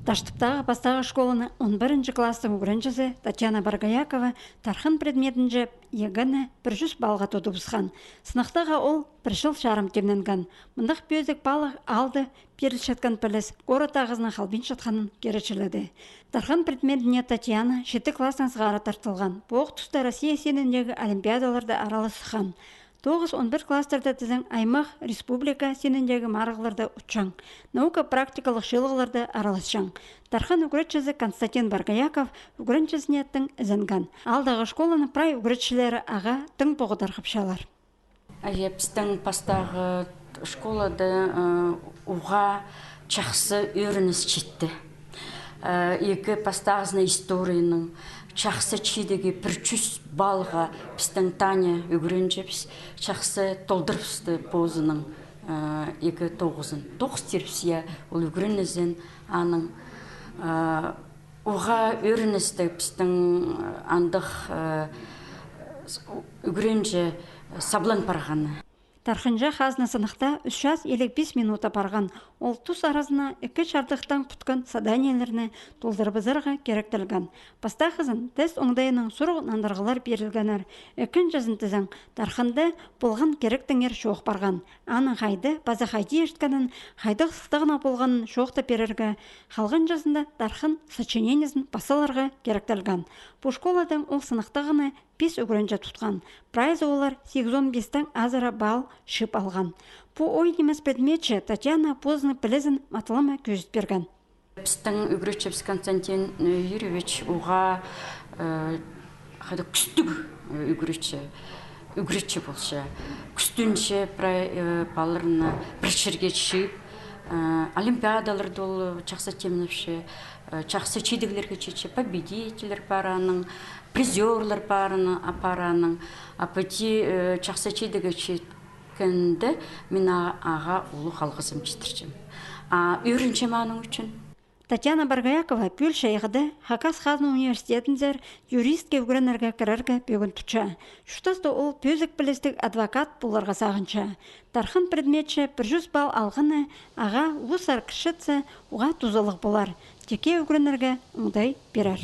Таштыптағы бастағы школаны 11 класстың үгіріншісі Татьяна Баргаякова тархын предметін жеп, егіні 100 балға тодубысқан. Сынақтаға ол 1 жыл шарым темненген. Мұндақ бөздік балық алды періл шатқан піліс, город ағызына халбин шатқанын керечіледі. Тархын предметіне Татьяна 7 класстың сығары тартылған. Бұл тұста Россия сеніндегі олимпиадаларды аралысыған. 9-11 класстарда тізің аймақ, республика сеніндегі марғыларды ұтчаң. Наука-практикалық шылғыларды араласчаң. Тархан үгіретшізі Константин Баргаяков үгіретшізіне еттің ізінген. Алдағы школаны прай үгіретшілері аға тың поғыдар қыпшалар. Біздің пастағы школады уға чақсы өрініс жетті. Екі пастағызына историяның чақсы чидеге 100 балға біздің Таня үгіренжепс чақсы толдырыпсты позының екі 9-ын. 9 терпсия ол үгіренізен аның оға өріністі біздің андық үгіренже саблан парғаны. Тархынжа қазны сынықта 3 час 55 минута барған. Ол тұс аразына 2 шардықтан құтқан саданияларыны толдырбызырға керектілген. Паста қызын тест оңдайының сұрғы нандырғылар берілгенер. 2 жазын тізің Тархынды болған керектіңер шоқ барған. Аның қайды, базы қайды ешткенін, қайдық сықтығына болғанын шоқта берерге. Қалған жазында Тархын сочиненізін басыларға керектілген. Бұл школадың ол сынықтағыны 5 үгірінжі тұтқан. Прайзы олар 8-15-тің азыра бал шып алған. Бұл ой немес предметші Татьяна Позны пілізін матылыма көзіт берген. Біздің үгіретші Константин Юрьевич оға күстік үгіретші болшы. Күстінші балырына бір жерге шып, олимпиадаларды ол чақсы темніпші, чақсы чедігілерге чече, победителер бараның, призерлер апараның, апыти чақсы чедігі четкенді мен аға ұлы қалғызым жетірчім. Үйрінчем аның үшін. Татьяна Баргаякова Польша егіді Хакас Хазны университетінзер юристке үгірінерге кірерге бөгін тұтша. Шүтасты ол пөзік білістік адвокат бұларға сағынша. Тархын предметші 100 бал алғыны аға ұсар кішітсі ұға тұзылық болар. Теке үгірінерге ұңдай берер.